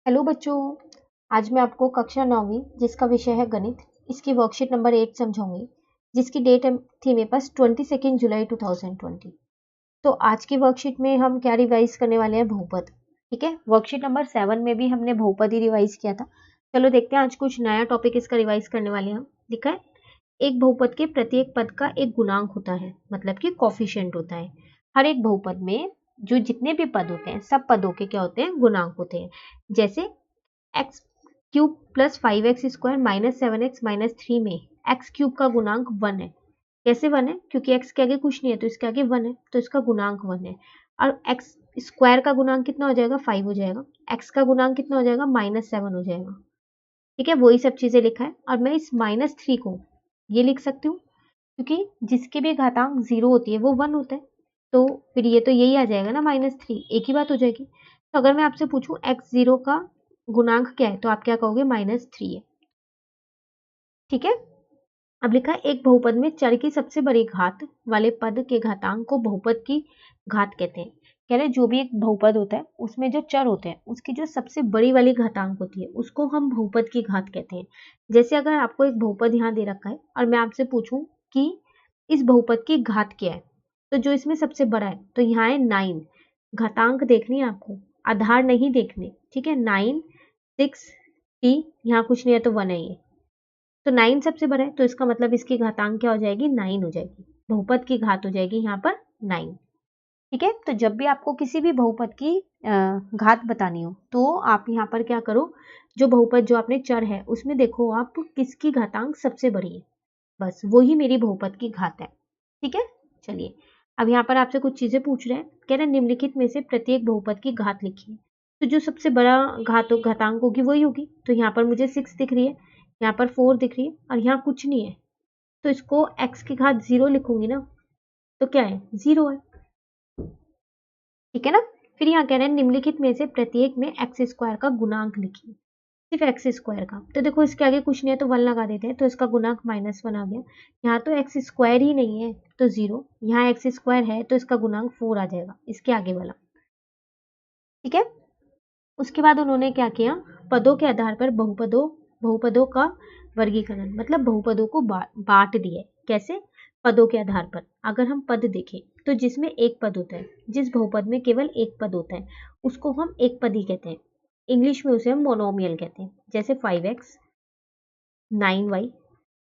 Hello बच्चों। आज मैं आपको कक्षा 9वीं जिसका विषय है गणित, इसकी वर्कशीट नंबर 8 समझाऊंगी, जिसकी डेट थी मेरे पास 22 जुलाई 2020। तो आज की वर्कशीट में हम क्या रिवाइज करने वाले हैं? बहुपद। ठीक है, वर्कशीट नंबर 7 में भी हमने बहुपद ही रिवाइज किया था। चलो देखते हैं आज कुछ नया टॉपिक इसका रिवाइज करने वाले हैं हम। लिखा है, एक बहुपद के प्रत्येक पद का एक गुणांक होता है, मतलब कि कोफिशिएंट होता है। हर एक बहुपद में जो जितने भी पद होते हैं, सब पदों के क्या होते हैं? गुणांक होते हैं। जैसे x cube plus 5x² minus 7x minus 3 में एक्स क्यूब का गुणांक 1 है। कैसे 1 है? क्योंकि एक्स के आगे कुछ नहीं है तो इसके आगे 1 है, तो इसका गुणांक 1 है। और एक्स स्क्वायर का गुणांक कितना हो जाएगा? 5 हो जाएगा। एक्स का गुणांक कितना हो जाएगा? -7 हो जाएगा। ठीक है, वही सब चीजें लिखा है। और मैं इस -3 को ये लिख सकती हूँ, क्योंकि जिसकी भी घातांक 0 होती है वो 1 होता है, तो फिर ये तो यही आ जाएगा ना, -3, एक ही बात हो जाएगी। तो अगर मैं आपसे पूछूं x0 का गुणांक क्या है, तो आप क्या कहोगे? -3 है। ठीक है, अब लिखा है, एक बहुपद में चर की सबसे बड़ी घात वाले पद के घातांक को बहुपद की घात कहते हैं। कह रहे जो भी एक बहुपद होता है उसमें जो चर होते हैं उसकी जो सबसे बड़ी वाली घातांक होती है उसको हम बहुपद की घात कहते हैं। जैसे अगर आपको एक बहुपद यहाँ दे रखा है और मैं आपसे पूछूं कि इस बहुपद की घात क्या है, तो जो इसमें सबसे बड़ा है तो यहाँ है 9। घातांक देखनी है आपको, आधार नहीं देखने। ठीक है, 9 6 t, यहाँ कुछ नहीं है तो 1 है ये, तो 9 सबसे बड़ा है, तो इसका मतलब इसकी घातांक क्या हो जाएगी? 9 हो जाएगी। बहुपद की घात हो जाएगी यहाँ पर 9। ठीक है, तो जब भी आपको किसी भी बहुपद की घात बतानी हो तो आप यहाँ पर क्या करो, जो बहुपद जो आपने चर है उसमें देखो आप किसकी घातांक सबसे बड़ी है, बस वही मेरी बहुपद की घात है। ठीक है, चलिए अब यहाँ पर आपसे कुछ चीजें पूछ रहे हैं। कह रहे निम्नलिखित में से प्रत्येक बहुपद की घात लिखिए। तो जो सबसे बड़ा घातांक होगी वही होगी। तो यहाँ पर मुझे 6 दिख रही है, यहाँ पर 4 दिख रही है और यहाँ कुछ नहीं है, तो इसको x की घात 0 लिखूंगी ना, तो क्या है? 0 है। ठीक है ना। फिर यहाँ कह रहे हैं निम्नलिखित में से प्रत्येक में x² का गुणांक लिखिए। सिर्फ x² का, तो देखो इसके आगे कुछ नहीं है तो 1 लगा देते हैं, तो इसका गुणांक -1 आ गया। यहाँ तो x² ही नहीं है तो 0, यहाँ x² है तो इसका गुणांक 4 आ जाएगा, इसके आगे वाला। ठीक है, उसके बाद उन्होंने क्या किया, पदों के आधार पर बहुपदों का वर्गीकरण, मतलब बहुपदों को बांट दिए। कैसे? पदों के आधार पर। अगर हम पद देखें तो जिसमें एक पद होता है, जिस बहुपद में केवल एक पद होता है उसको हम एक पदी कहते हैं। इंग्लिश में उसे हम मोनोमियल कहते हैं। जैसे 5x 9y,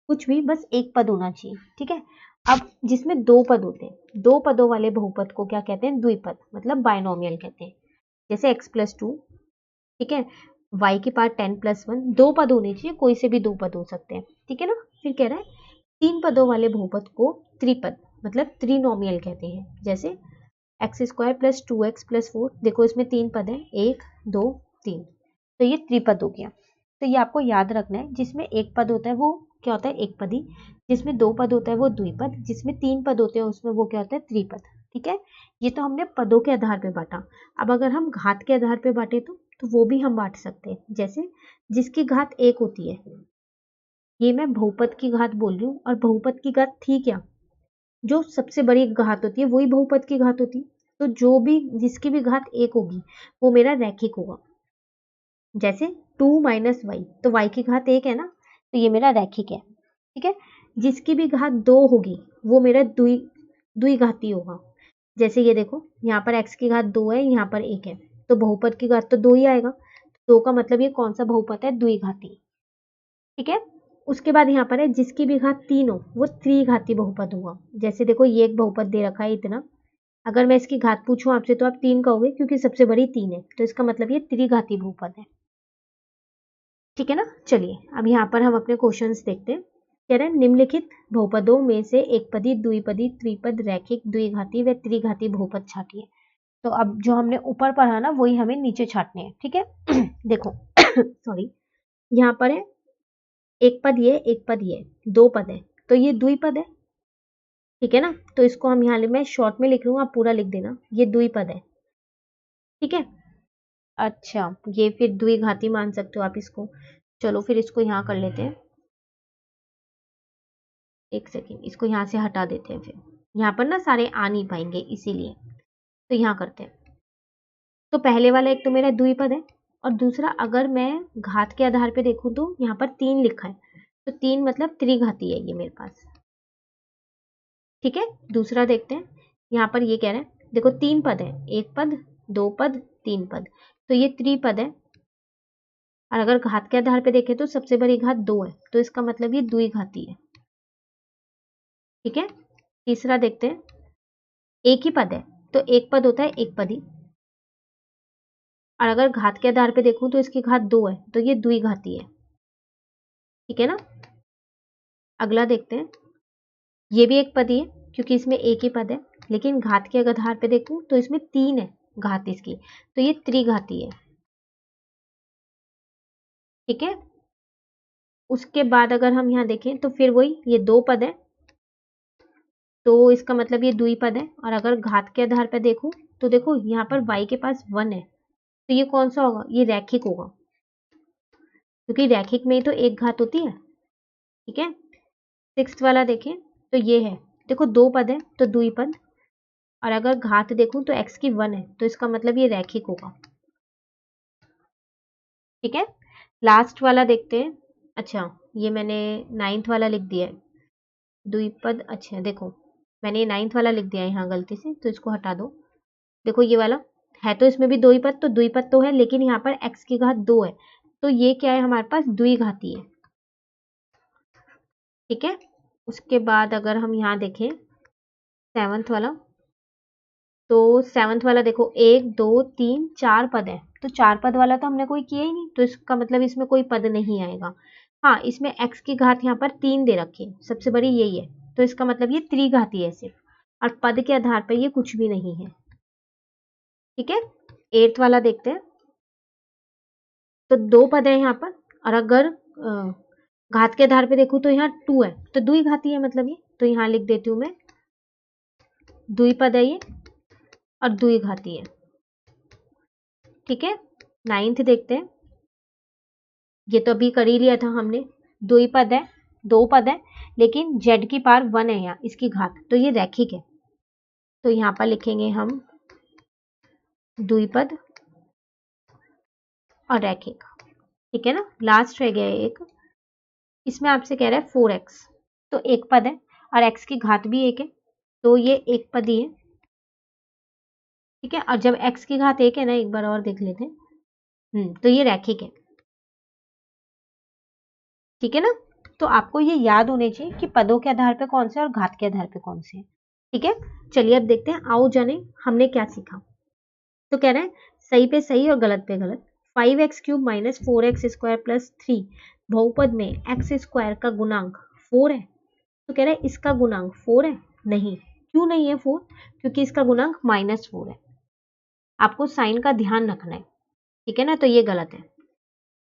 कुछ भी, बस एक पद होना चाहिए। ठीक है, अब जिसमें दो पद होते हैं, दो पदों वाले बहुपद को क्या कहते हैं? द्विपद, मतलब बाइनोमियल कहते हैं। जैसे x+2, ठीक है, y की पावर 10+1, दो पद होने चाहिए, कोई से भी दो पद हो सकते हैं। ठीक है ना। फिर कह रहा है तीन पदों वाले बहुपद को त्रिपद, मतलब त्रिनोमियल कहते हैं। जैसे x² + 2x + 4, देखो इसमें तीन पद हैं, 1 2 3, तो ये त्रिपद हो गया। तो ये आपको याद रखना है, जिसमें एक पद होता है वो क्या होता है? एक पदी। जिसमें दो पद होता है वो द्विपद। जिसमें तीन पद होते हैं उसमें वो क्या होता है? त्रिपद। ठीक है, ये तो हमने पदों के आधार पे बांटा। अब अगर हम घात के आधार पे बांटे तो वो भी हम बांट सकते हैं। जैसे जिसकी घात 1 होती है, ये मैं बहुपद की घात बोल रही हूँ, और बहुपद की घात थी क्या? जो सबसे बड़ी घात होती है वही बहुपद की घात होती है। तो जो भी जिसकी भी घात 1 होगी वो मेरा रैखिक होगा। जैसे 2 - y, तो y की घात 1 है ना, तो ये मेरा रैखिक है। ठीक है, जिसकी भी घात 2 होगी वो मेरा द्विघाती होगा। जैसे ये देखो, यहाँ पर x की घात 2 है, यहाँ पर 1 है, तो बहुपद की घात तो 2 ही आएगा। 2 का मतलब ये कौन सा बहुपद है? द्विघाती। ठीक है, उसके बाद यहाँ पर है जिसकी भी घात 3 हो वो त्रिघाती बहुपद होगा। जैसे देखो ये एक बहुपद दे रखा है इतना, अगर मैं इसकी घात पूछूं आपसे तो आप 3 कहोगे, क्योंकि सबसे बड़ी 3 है, तो इसका मतलब ये त्रिघाती बहुपद है। ठीक है ना। चलिए अब यहाँ पर हम अपने क्वेश्चंस देखते हैं। कह रहे हैं निम्नलिखित बहुपदों में से एक पदी, द्विपदी, त्रिपद, रैखिक, द्विघाती व त्रिघाती बहुपद छाटिए। तो अब जो हमने ऊपर पढ़ा ना वही हमें नीचे छाटने हैं। ठीक है देखो सॉरी, यहाँ पर है एक पद ये, एक पद ये, दो पद है, तो ये द्विपद है। ठीक है ना, तो इसको हम यहाँ मैं शॉर्ट में लिख रही हूँ, आप पूरा लिख देना, ये द्विपद है। ठीक है, अच्छा ये फिर द्विघाती मान सकते हो आप इसको। चलो फिर इसको यहाँ कर लेते हैं, एक सेकेंड, इसको यहाँ से हटा देते हैं। फिर यहाँ पर ना सारे आ नहीं पाएंगे इसीलिए, तो यहाँ करते हैं। तो पहले वाला एक तो मेरा द्विपद है, और दूसरा अगर मैं घात के आधार पे देखूं तो यहाँ पर 3 लिखा है, तो 3 मतलब त्रिघाती है ये मेरे पास। ठीक है, दूसरा देखते हैं। यहाँ पर ये कह रहे हैं, देखो 3 पद है, 1 पद, 2 पद, 3 पद, तो ये त्रिपद है। और अगर घात के आधार पे देखें तो सबसे बड़ी घात 2 है, तो इसका मतलब ये द्विघाती है। ठीक है, तीसरा देखते हैं। एक ही पद है, तो एक पद होता है एक पदी, और अगर घात के आधार पे देखूं तो इसकी घात 2 है, तो ये द्विघाती है। ठीक है ना, अगला देखते हैं। ये भी एक पदी है क्योंकि इसमें एक ही पद है, लेकिन घात के आधार पे देखूं तो इसमें 3 है घात इसकी, तो ये त्रिघाती है। ठीक है, उसके बाद अगर हम यहाँ देखें तो फिर वही, ये 2 पद है, तो इसका मतलब ये द्विपद है। और अगर घात के आधार पर देखूं तो देखो यहाँ पर y के पास 1 है, तो ये कौन सा होगा, ये रैखिक होगा, क्योंकि रैखिक में ही तो एक घात होती है। ठीक है, 6th वाला देखें तो ये है, देखो 2 पद है तो द्विपद, और अगर घात देखूं तो x की 1 है, तो इसका मतलब ये रैखिक होगा। ठीक है, लास्ट वाला देखते हैं। अच्छा, ये मैंने 9th वाला लिख दिया है द्विपद। अच्छा देखो, मैंने 9th वाला लिख दिया है यहाँ गलती से, तो इसको हटा दो। देखो ये वाला है, तो इसमें भी दो ही पद, तो द्विपद तो है, लेकिन यहाँ पर x की घात 2 है, तो ये क्या है, हमारे पास द्विघाती है। ठीक है, उसके बाद अगर हम यहाँ देखें 7th वाला, तो 7th वाला देखो 1 2 3 4 पद है, तो 4 पद वाला तो हमने कोई किया ही नहीं, तो इसका मतलब इसमें कोई पद नहीं आएगा। हाँ, इसमें x की घात यहाँ पर 3 दे रखी है, सबसे बड़ी यही है, तो इसका मतलब ये त्रिघाती है सिर्फ, और पद के आधार पर ये कुछ भी नहीं है। ठीक है, 8th वाला देखते हैं। तो 2 पद है यहाँ पर, और अगर घात के आधार पे देखूं तो यहाँ 2 है, तो द्विघाती है मतलब ये, तो यहाँ लिख देती हूँ मैं, द्विपद है ये और द्विघाती है। ठीक है, 9th देखते हैं। ये तो अभी कर ही लिया था हमने, द्विपद है, 2 पद है, लेकिन z की पावर 1 है यहाँ इसकी घात, तो ये रैखिक है, तो यहाँ पर लिखेंगे हम द्विपद और रैखिक। ठीक है ना, लास्ट रह गया एक, इसमें आपसे कह रहा है 4x, तो एक पद है और x की घात भी 1 है, तो ये एक पदी है। ठीक है, और जब x की घात 1 है ना, एक बार और देख लेते हैं, तो ये रैखिक है। ठीक है ना, तो आपको ये याद होने चाहिए कि पदों के आधार पे कौन से और घात के आधार पे कौन से हैं। ठीक है, चलिए अब देखते हैं, आओ जाने हमने क्या सीखा। तो कह रहे हैं सही पे सही और गलत पे गलत। 5x³ माइनस 4x² प्लस 3 बहुपद में x² का गुणांक 4 है, तो कह रहे हैं इसका गुणांक 4 है। नहीं, क्यों नहीं है 4, क्योंकि इसका गुणांक -4 है। आपको साइन का ध्यान रखना है। ठीक है ना, तो ये गलत है।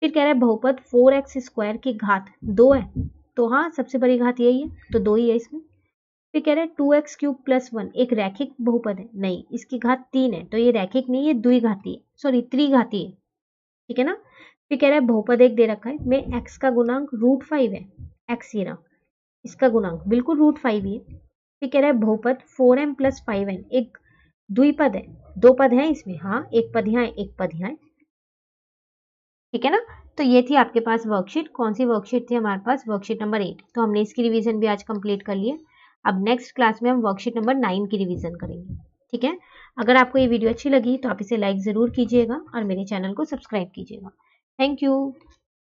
फिर कह रहा है बहुपद 4x² की घात 2 है, तो हाँ सबसे बड़ी घात यही है, तो 2 ही है इसमें। फिर कह रहे हैं 2x³ प्लस 1 एक रैखिक बहुपद है, नहीं इसकी घात 3 है, तो ये रैखिक नहीं, ये द्विघाती है, सॉरी त्रिघाती है। ठीक है ना, फिर कह रहा है बहुपद एक दे रखा है में x का गुणांक √5 है, x ये रहा, इसका गुणांक बिल्कुल √5 ही है। फिर कह रहा है बहुपद 4m प्लस 5n एक द्विपद है, 2 पद है इसमें, हाँ एक पद यहाँ है एक पद यहाँ है। ठीक है ना, तो ये थी आपके पास वर्कशीट। कौन सी वर्कशीट थी हमारे पास, वर्कशीट नंबर 8। तो हमने इसकी रिवीजन भी आज कंप्लीट कर लिए। अब नेक्स्ट क्लास में हम वर्कशीट नंबर 9 की रिवीजन करेंगे। ठीक है, अगर आपको ये वीडियो अच्छी लगी तो आप इसे लाइक ज़रूर कीजिएगा और मेरे चैनल को सब्सक्राइब कीजिएगा। Thank you.